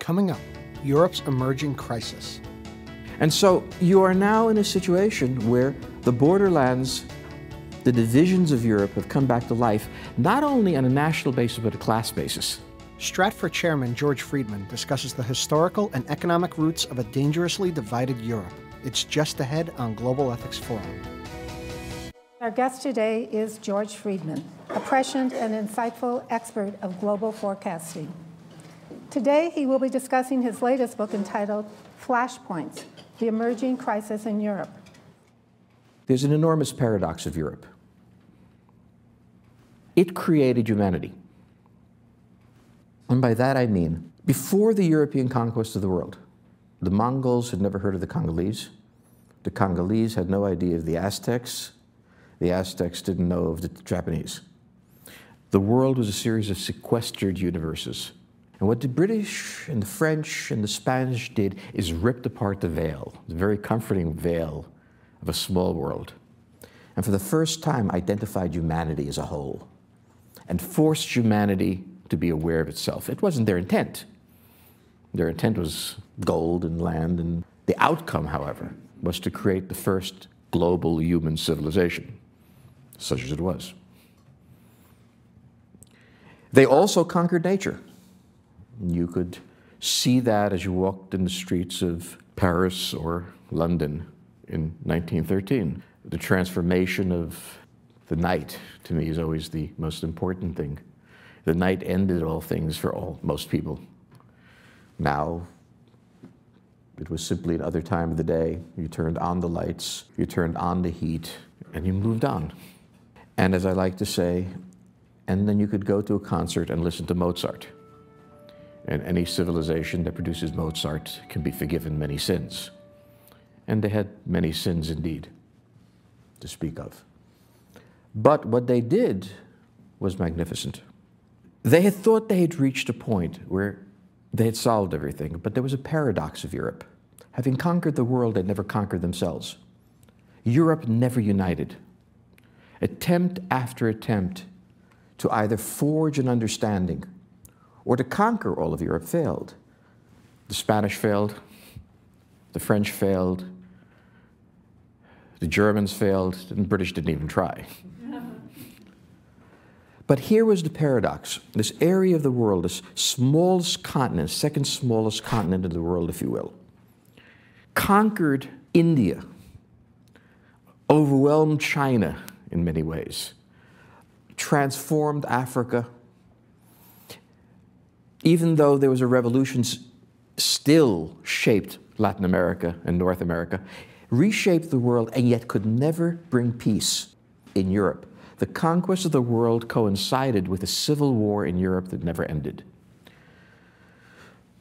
Coming up, Europe's emerging crisis. And so you are now in a situation where the borderlands, the divisions of Europe have come back to life, not only on a national basis, but a class basis. Stratfor chairman George Friedman discusses the historical and economic roots of a dangerously divided Europe. It's just ahead on Global Ethics Forum. Our guest today is George Friedman, a prescient and insightful expert of global forecasting. Today, he will be discussing his latest book entitled Flashpoints, The Emerging Crisis in Europe. There's an enormous paradox of Europe. It created humanity. And by that I mean, before the European conquest of the world, the Mongols had never heard of the Congolese. The Congolese had no idea of the Aztecs. The Aztecs didn't know of the Japanese. The world was a series of sequestered universes. And what the British and the French and the Spanish did is ripped apart the veil, the very comforting veil of a small world. And for the first time identified humanity as a whole and forced humanity to be aware of itself. It wasn't their intent. Their intent was gold and land, and the outcome, however, was to create the first global human civilization, such as it was. They also conquered nature. You could see that as you walked in the streets of Paris or London in 1913. The transformation of the night, to me, is always the most important thing. The night ended all things for most people. Now, it was simply another time of the day. You turned on the lights, you turned on the heat, and you moved on. And as I like to say, and then you could go to a concert and listen to Mozart. And any civilization that produces Mozart can be forgiven many sins. And they had many sins indeed, to speak of. But what they did was magnificent. They had thought they had reached a point where they had solved everything, but there was a paradox of Europe. Having conquered the world, they never conquered themselves. Europe never united. Attempt after attempt to either forge an understanding or to conquer all of Europe failed. The Spanish failed, the French failed, the Germans failed, and the British didn't even try. But here was the paradox. This area of the world, this smallest continent, second smallest continent of the world, if you will, conquered India, overwhelmed China in many ways, transformed Africa. Even though there was a revolution, still shaped Latin America and North America, reshaped the world, and yet could never bring peace in Europe. The conquest of the world coincided with a civil war in Europe that never ended.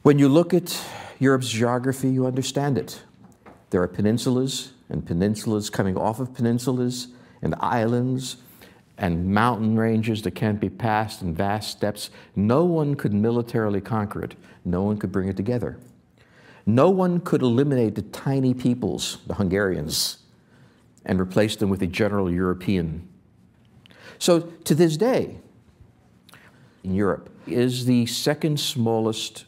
When you look at Europe's geography, you understand it. There are peninsulas and peninsulas coming off of peninsulas and islands and mountain ranges that can't be passed and vast steppes. No one could militarily conquer it. No one could bring it together. No one could eliminate the tiny peoples, the Hungarians, and replace them with a general European. So to this day, in Europe is the second smallest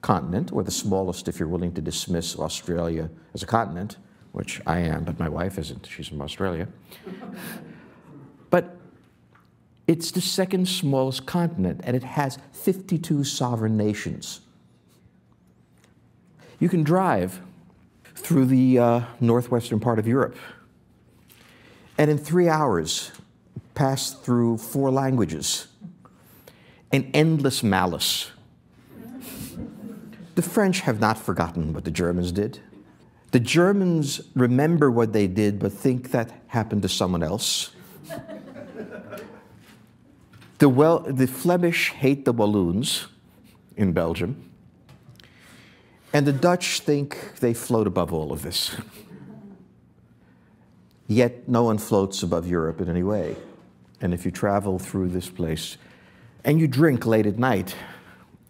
continent, or the smallest if you're willing to dismiss Australia as a continent, which I am, but my wife isn't. She's from Australia. But it's the second smallest continent, and it has 52 sovereign nations. You can drive through the northwestern part of Europe, and in 3 hours, pass through 4 languages, and endless malice. The French have not forgotten what the Germans did. The Germans remember what they did, but think that happened to someone else. The Flemish hate the Walloons in Belgium, and the Dutch think they float above all of this. Yet no one floats above Europe in any way. And if you travel through this place and you drink late at night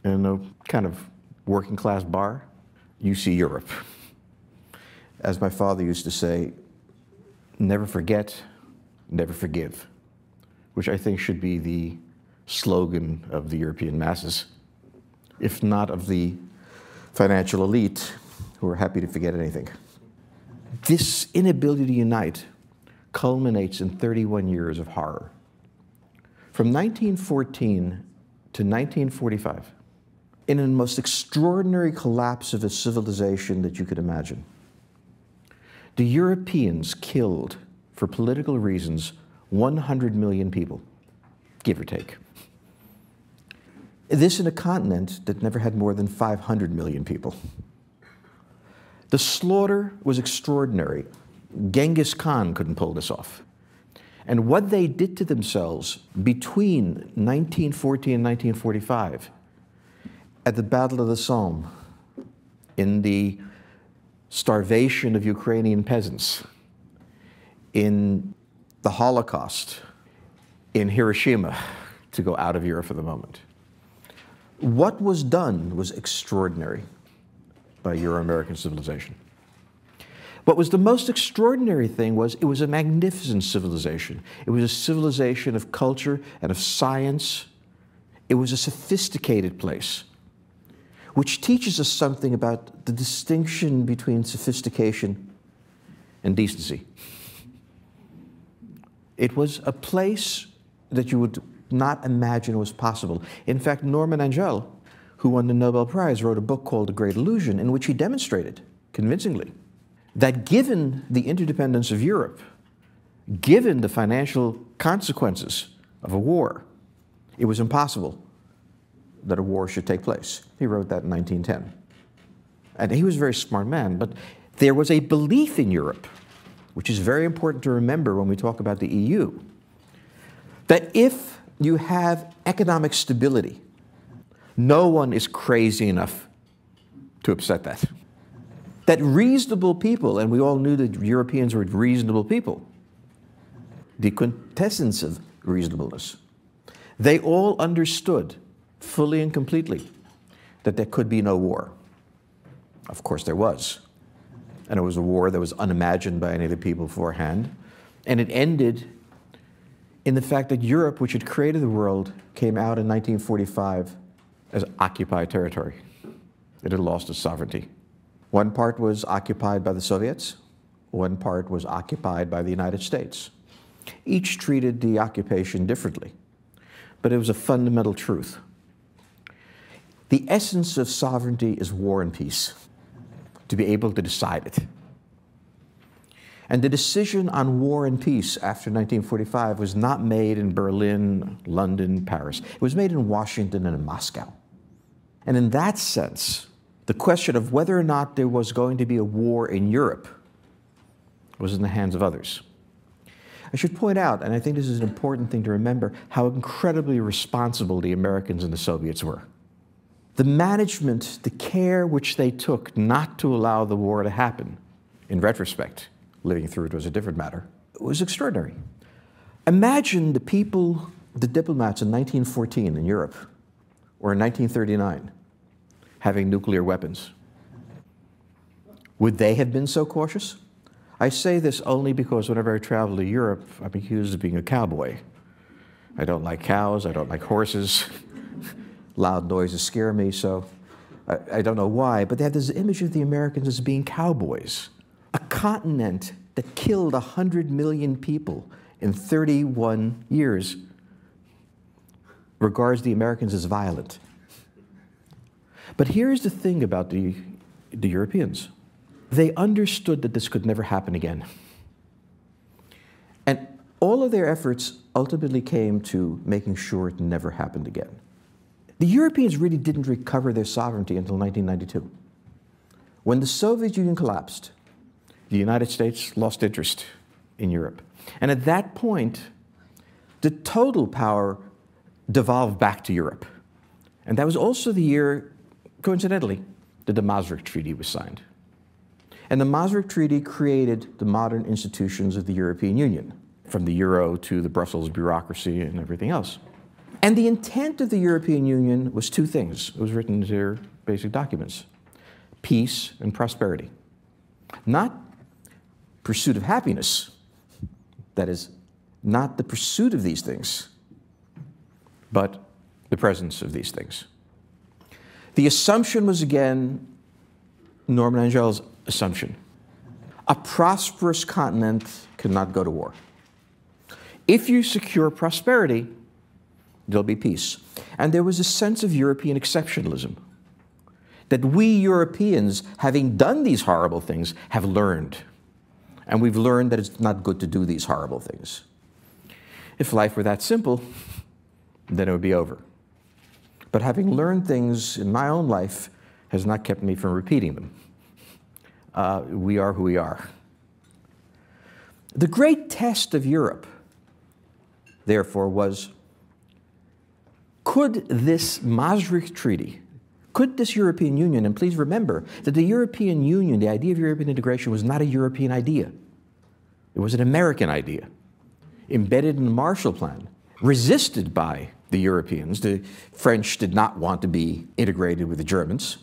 in a kind of working class bar, you see Europe. As my father used to say, never forget, never forgive, which I think should be the slogan of the European masses, if not of the financial elite who are happy to forget anything. This inability to unite culminates in 31 years of horror. From 1914 to 1945, in the most extraordinary collapse of a civilization that you could imagine, the Europeans killed, for political reasons, 100 million people, give or take. This in a continent that never had more than 500 million people. The slaughter was extraordinary. Genghis Khan couldn't pull this off. And what they did to themselves between 1914 and 1945, at the Battle of the Somme, in the starvation of Ukrainian peasants, in the Holocaust, in Hiroshima, to go out of Europe for the moment. What was done was extraordinary by Euro-American civilization. What was the most extraordinary thing was it was a magnificent civilization. It was a civilization of culture and of science. It was a sophisticated place, which teaches us something about the distinction between sophistication and decency. It was a place that you would not imagine was possible. In fact, Norman Angell, who won the Nobel Prize, wrote a book called The Great Illusion, in which he demonstrated convincingly that given the interdependence of Europe, given the financial consequences of a war, it was impossible that a war should take place. He wrote that in 1910. And he was a very smart man, but there was a belief in Europe, which is very important to remember when we talk about the EU, that if you have economic stability, no one is crazy enough to upset that. That reasonable people, and we all knew that Europeans were reasonable people, the quintessence of reasonableness, they all understood fully and completely that there could be no war. Of course there was. And it was a war that was unimagined by any of the people beforehand. And it ended in the fact that Europe, which had created the world, came out in 1945 as occupied territory. It had lost its sovereignty. One part was occupied by the Soviets, one part was occupied by the United States. Each treated the occupation differently, but it was a fundamental truth. The essence of sovereignty is war and peace, to be able to decide it. And the decision on war and peace after 1945 was not made in Berlin, London, Paris. It was made in Washington and in Moscow. And in that sense, the question of whether or not there was going to be a war in Europe was in the hands of others. I should point out, and I think this is an important thing to remember, how incredibly responsible the Americans and the Soviets were. The management, the care which they took not to allow the war to happen, in retrospect, living through it was a different matter, was extraordinary. Imagine the people, the diplomats in 1914 in Europe, or in 1939, having nuclear weapons. Would they have been so cautious? I say this only because whenever I travel to Europe, I'm accused of being a cowboy. I don't like cows, I don't like horses. Loud noises scare me, so I don't know why, but they have this image of the Americans as being cowboys. A continent that killed 100 million people in 31 years regards the Americans as violent. But here's the thing about the Europeans. They understood that this could never happen again. And all of their efforts ultimately came to making sure it never happened again. The Europeans really didn't recover their sovereignty until 1992. When the Soviet Union collapsed, the United States lost interest in Europe. And at that point, the total power devolved back to Europe. And that was also the year, coincidentally, that the Maastricht Treaty was signed. And the Maastricht Treaty created the modern institutions of the European Union, from the euro to the Brussels bureaucracy and everything else. And the intent of the European Union was two things. It was written in their basic documents: peace and prosperity. Not pursuit of happiness. That is, not the pursuit of these things, but the presence of these things. The assumption was, again, Norman Angel's assumption. A prosperous continent cannot go to war. If you secure prosperity, there'll be peace. And there was a sense of European exceptionalism, that we Europeans, having done these horrible things, have learned. And we've learned that it's not good to do these horrible things. If life were that simple, then it would be over. But having learned things in my own life has not kept me from repeating them. We are who we are. The great test of Europe, therefore, was, could this Maastricht Treaty, could this European Union, and please remember that the European Union, the idea of European integration, was not a European idea. It was an American idea, embedded in the Marshall Plan, resisted by the Europeans. The French did not want to be integrated with the Germans.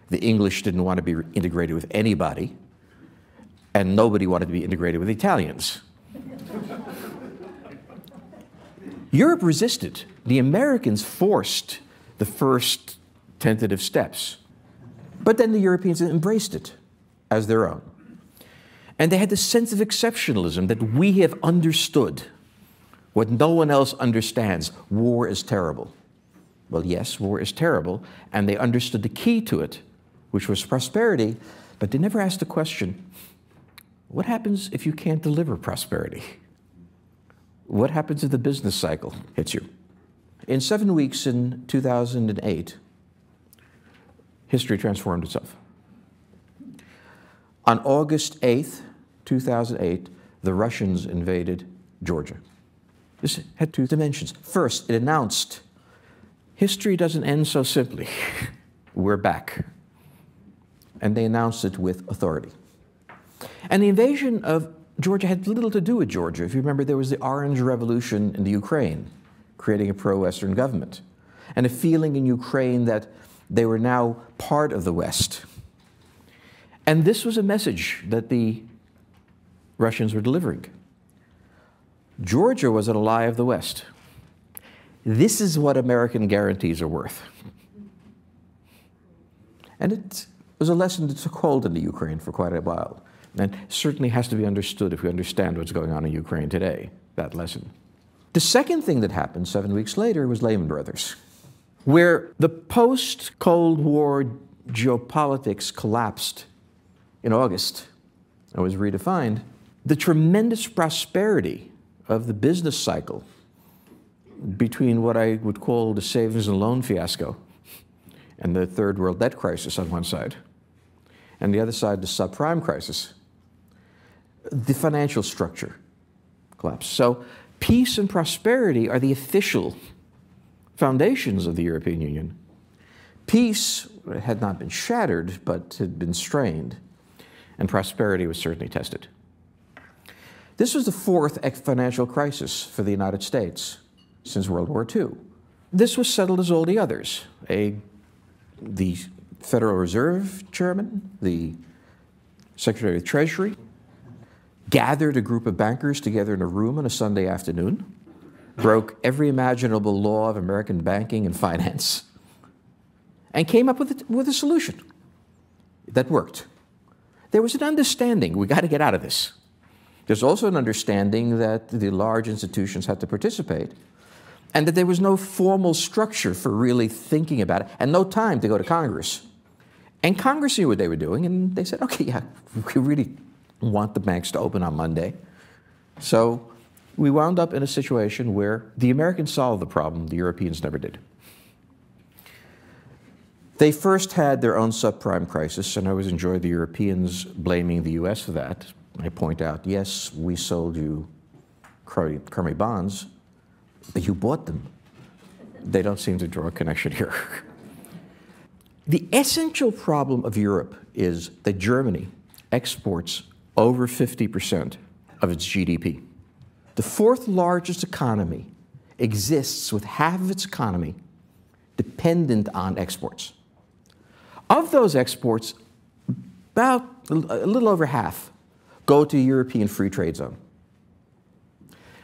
The English didn't want to be integrated with anybody. And nobody wanted to be integrated with the Italians. Europe resisted. The Americans forced the first tentative steps. But then the Europeans embraced it as their own. And they had this sense of exceptionalism that we have understood what no one else understands. War is terrible. Well, yes, war is terrible, and they understood the key to it, which was prosperity, but they never asked the question, what happens if you can't deliver prosperity? What happens if the business cycle hits you? In 7 weeks in 2008, history transformed itself. On August 8th, 2008, the Russians invaded Georgia. This had two dimensions. First, it announced, history doesn't end so simply. We're back. And they announced it with authority. And the invasion of Georgia had little to do with Georgia. If you remember, there was the Orange Revolution in the Ukraine, creating a pro-Western government, and a feeling in Ukraine that they were now part of the West. And this was a message that the Russians were delivering. Georgia was an ally of the West. This is what American guarantees are worth. And it was a lesson that took hold in the Ukraine for quite a while. And certainly has to be understood if we understand what's going on in Ukraine today, that lesson. The second thing that happened 7 weeks later was Lehman Brothers, where the post-Cold War geopolitics collapsed in August and was redefined. The tremendous prosperity of the business cycle between what I would call the savings and loan fiasco and the third world debt crisis on one side, and the other side, the subprime crisis, the financial structure collapsed. So peace and prosperity are the official foundations of the European Union. Peace had not been shattered, but had been strained, and prosperity was certainly tested. This was the fourth financial crisis for the United States since World War II. This was settled as all the others. The Federal Reserve Chairman, the Secretary of the Treasury, gathered a group of bankers together in a room on a Sunday afternoon, broke every imaginable law of American banking and finance, and came up with a solution that worked. There was an understanding, we got to get out of this. There's also an understanding that the large institutions had to participate, and that there was no formal structure for really thinking about it, and no time to go to Congress. And Congress knew what they were doing, and they said, okay, yeah, we really want the banks to open on Monday. So we wound up in a situation where the Americans solved the problem, the Europeans never did. They first had their own subprime crisis, and I always enjoy the Europeans blaming the US for that. I point out, yes, we sold you Carnegie bonds, but you bought them. They don't seem to draw a connection here. The essential problem of Europe is that Germany exports over 50% of its GDP. The fourth largest economy exists with half of its economy dependent on exports. Of those exports, about a little over half go to the European free trade zone.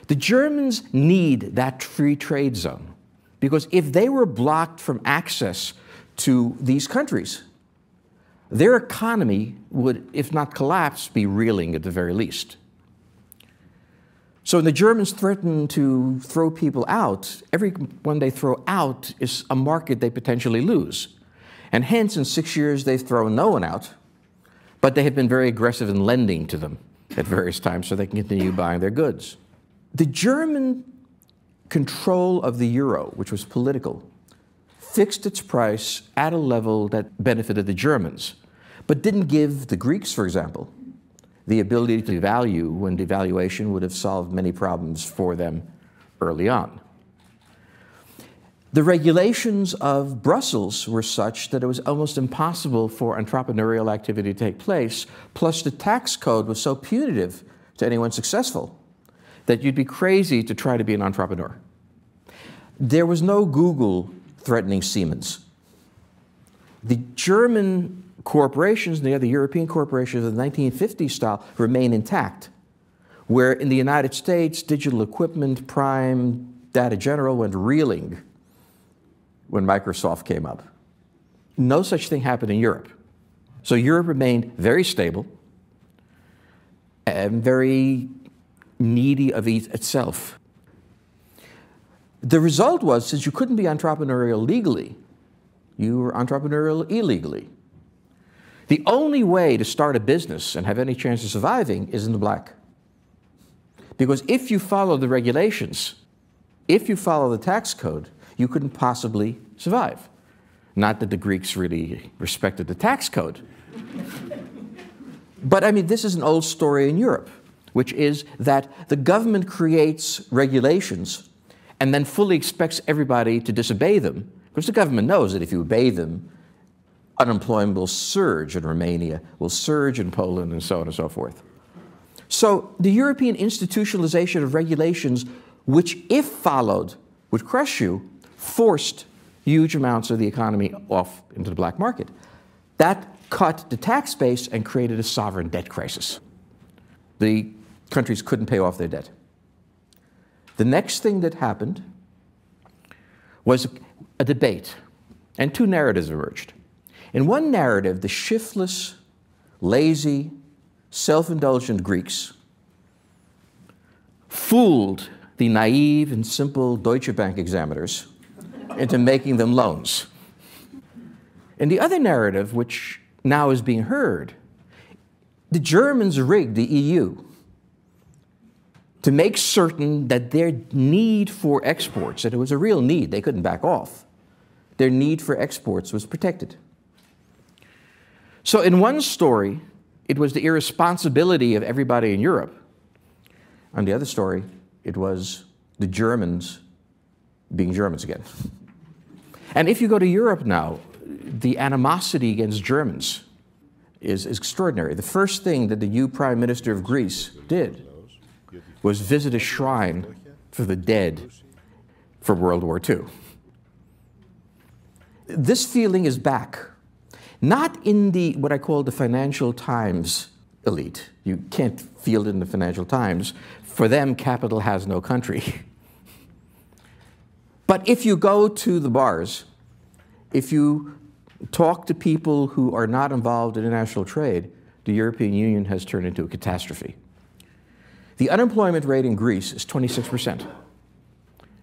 The Germans need that free trade zone because if they were blocked from access to these countries, their economy would, if not collapse, be reeling at the very least. So when the Germans threaten to throw people out, everyone they throw out is a market they potentially lose. And hence, in 6 years, they've thrown no one out, but they have been very aggressive in lending to them at various times so they can continue buying their goods. The German control of the euro, which was political, fixed its price at a level that benefited the Germans, but didn't give the Greeks, for example, the ability to devalue when devaluation would have solved many problems for them early on. The regulations of Brussels were such that it was almost impossible for entrepreneurial activity to take place, plus the tax code was so punitive to anyone successful that you'd be crazy to try to be an entrepreneur. There was no Google threatening Siemens. The German corporations and the other European corporations of the 1950s style remain intact, where in the United States, Digital Equipment, Prime, Data General went reeling when Microsoft came up. No such thing happened in Europe. So Europe remained very stable and very needy of itself. The result was, since you couldn't be entrepreneurial legally, you were entrepreneurial illegally. The only way to start a business and have any chance of surviving is in the black. Because if you follow the regulations, if you follow the tax code, you couldn't possibly survive. Not that the Greeks really respected the tax code. But I mean, this is an old story in Europe, which is that the government creates regulations and then fully expects everybody to disobey them, because the government knows that if you obey them, unemployment will surge in Romania, will surge in Poland, and so on and so forth. So the European institutionalization of regulations, which if followed would crush you, forced huge amounts of the economy off into the black market. That cut the tax base and created a sovereign debt crisis. The countries couldn't pay off their debt. The next thing that happened was a debate, and two narratives emerged. In one narrative, the shiftless, lazy, self-indulgent Greeks fooled the naive and simple Deutsche Bank examiners into making them loans. In the other narrative, which now is being heard, the Germans rigged the EU to make certain that their need for exports, that it was a real need, they couldn't back off, their need for exports was protected. So in one story, it was the irresponsibility of everybody in Europe. On the other story, it was the Germans being Germans again. And if you go to Europe now, the animosity against Germans is extraordinary. The first thing that the new Prime Minister of Greece did was visit a shrine for the dead from World War II. This feeling is back. Not in the, what I call the Financial Times elite. You can't feel it in the Financial Times. For them, capital has no country. But if you go to the bars, if you talk to people who are not involved in international trade, the European Union has turned into a catastrophe. The unemployment rate in Greece is 26%.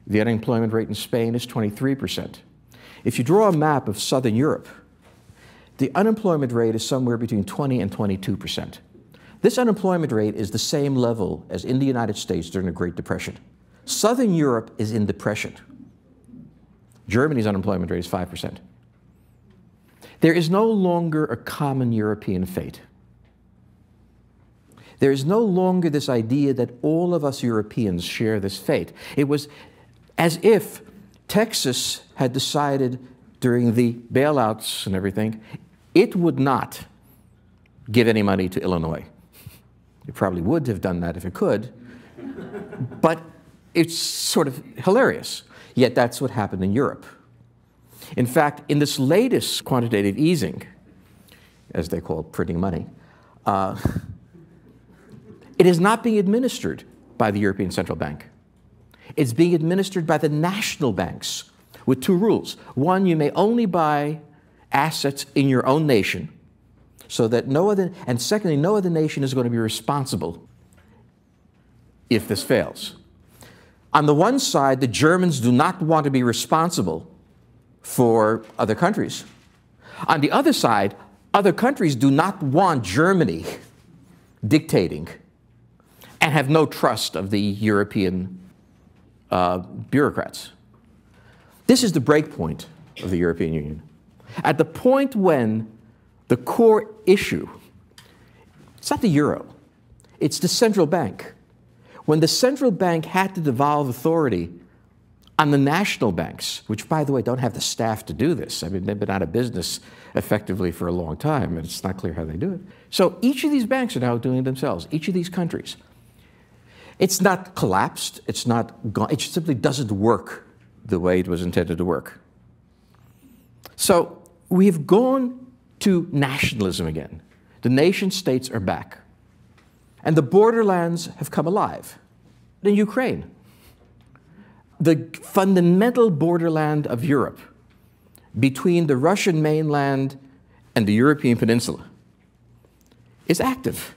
The unemployment rate in Spain is 23%. If you draw a map of Southern Europe, the unemployment rate is somewhere between 20 and 22%. This unemployment rate is the same level as in the United States during the Great Depression. Southern Europe is in depression. Germany's unemployment rate is 5%. There is no longer a common European fate. There is no longer this idea that all of us Europeans share this fate. It was as if Texas had decided during the bailouts and everything, it would not give any money to Illinois. It probably would have done that if it could, but it's sort of hilarious. Yet that's what happened in Europe. In fact, in this latest quantitative easing, as they call it, printing money, it is not being administered by the European Central Bank. It's being administered by the national banks with two rules. One, you may only buy assets in your own nation, so that and secondly, no other nation is going to be responsible if this fails. On the one side, the Germans do not want to be responsible for other countries. On the other side, other countries do not want Germany dictating and have no trust of the European bureaucrats. This is the break point of the European Union. At the point when the core issue, it's not the euro, it's the central bank. When the central bank had to devolve authority on the national banks, which, by the way, don't have the staff to do this. I mean, they've been out of business effectively for a long time, and it's not clear how they do it. So each of these banks are now doing it themselves, each of these countries. It's not collapsed, it's not gone, it simply doesn't work the way it was intended to work. So we've gone to nationalism again. The nation states are back. And the borderlands have come alive. In Ukraine, the fundamental borderland of Europe between the Russian mainland and the European peninsula is active.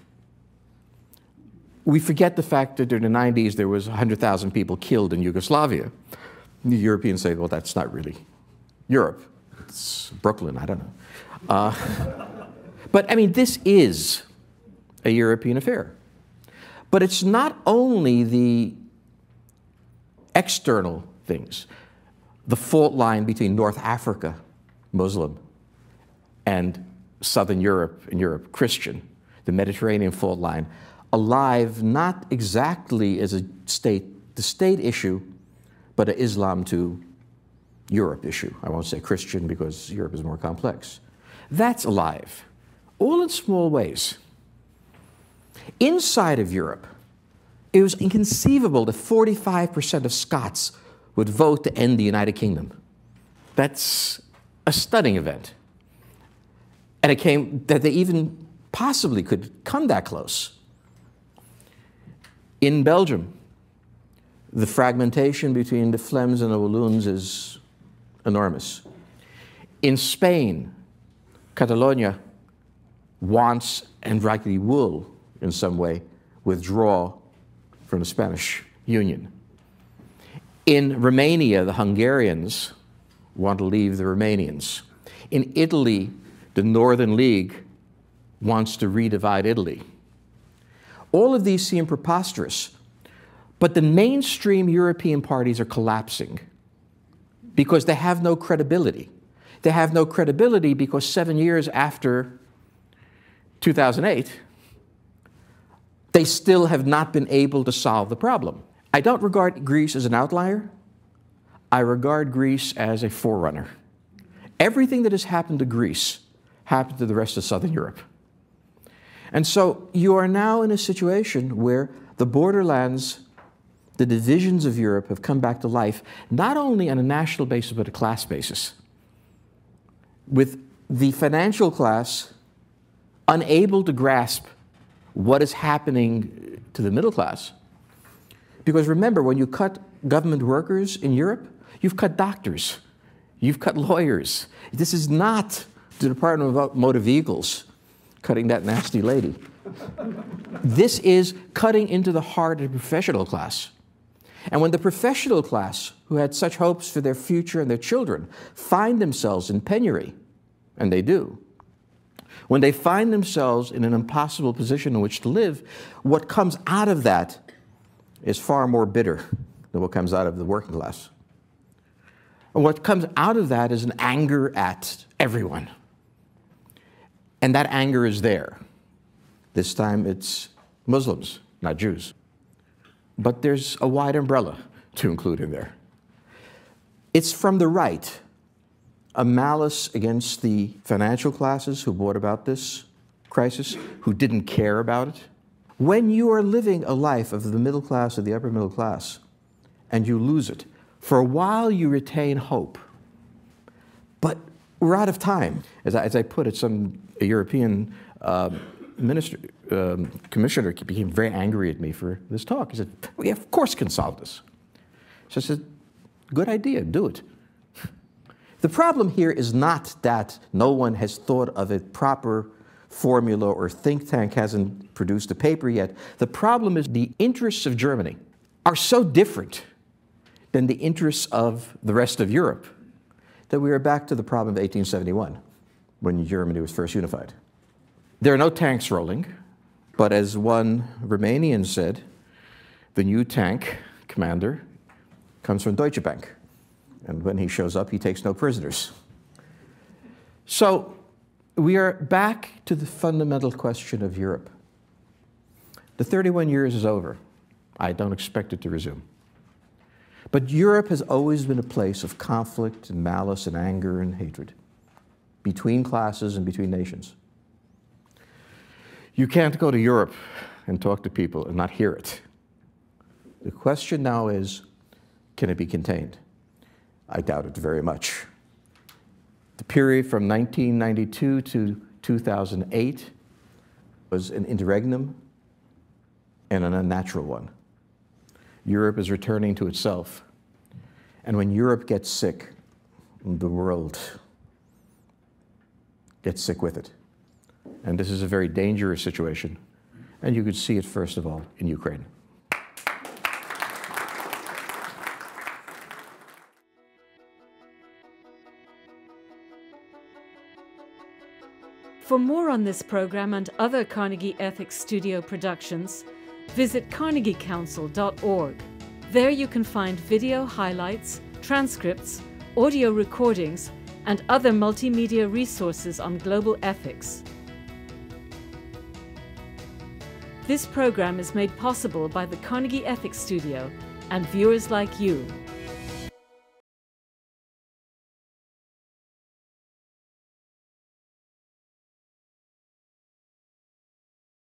We forget the fact that during the 90s there was 100,000 people killed in Yugoslavia. The Europeans say, well, that's not really Europe. It's Brooklyn, I don't know. But I mean, this is a European affair. But it's not only the external things, the fault line between North Africa, Muslim, and Southern Europe and Europe, Christian, the Mediterranean fault line, alive not exactly as a state-to-state issue, but an Islam to Europe issue. I won't say Christian because Europe is more complex. That's alive, all in small ways. Inside of Europe, it was inconceivable that 45% of Scots would vote to end the United Kingdom. That's a stunning event. And it came that they even possibly could come that close. In Belgium, the fragmentation between the Flems and the Walloons is enormous. In Spain, Catalonia wants, and rightly will, in some way, withdraw from the Spanish Union. In Romania, the Hungarians want to leave the Romanians. In Italy, the Northern League wants to redivide Italy. All of these seem preposterous, but the mainstream European parties are collapsing because they have no credibility. They have no credibility because 7 years after 2008, they still have not been able to solve the problem. I don't regard Greece as an outlier. I regard Greece as a forerunner. Everything that has happened to Greece happened to the rest of Southern Europe. And so you are now in a situation where the borderlands, the divisions of Europe have come back to life, not only on a national basis, but a class basis. With the financial class unable to grasp what is happening to the middle class. Because remember, when you cut government workers in Europe, you've cut doctors, you've cut lawyers. This is not the Department of Motor Vehicles cutting that nasty lady. This is cutting into the heart of the professional class. And when the professional class, who had such hopes for their future and their children, find themselves in penury, and they do, when they find themselves in an impossible position in which to live, what comes out of that is far more bitter than what comes out of the working class. And what comes out of that is an anger at everyone. And that anger is there. This time it's Muslims, not Jews. But there's a wide umbrella to include in there. It's from the right, a malice against the financial classes who brought about this crisis, who didn't care about it. When you are living a life of the middle class or the upper middle class, and you lose it, for a while you retain hope. But we're out of time. As I put it, a European commissioner became very angry at me for this talk. He said, we of course can solve this. So I said, good idea, do it. The problem here is not that no one has thought of a proper formula or think tank hasn't produced a paper yet. The problem is the interests of Germany are so different than the interests of the rest of Europe that we are back to the problem of 1871, when Germany was first unified. There are no tanks rolling, but as one Romanian said, the new tank commander comes from Deutsche Bank, and when he shows up, he takes no prisoners. So we are back to the fundamental question of Europe. The 31 years is over. I don't expect it to resume. But Europe has always been a place of conflict and malice and anger and hatred between classes and between nations. You can't go to Europe and talk to people and not hear it. The question now is, can it be contained? I doubt it very much. The period from 1992 to 2008 was an interregnum and an unnatural one. Europe is returning to itself. And when Europe gets sick, the world gets sick with it. And this is a very dangerous situation. And you could see it, first of all, in Ukraine. For more on this program and other Carnegie Ethics Studio productions, visit carnegiecouncil.org. There you can find video highlights, transcripts, audio recordings, and other multimedia resources on global ethics. This program is made possible by the Carnegie Ethics Studio and viewers like you.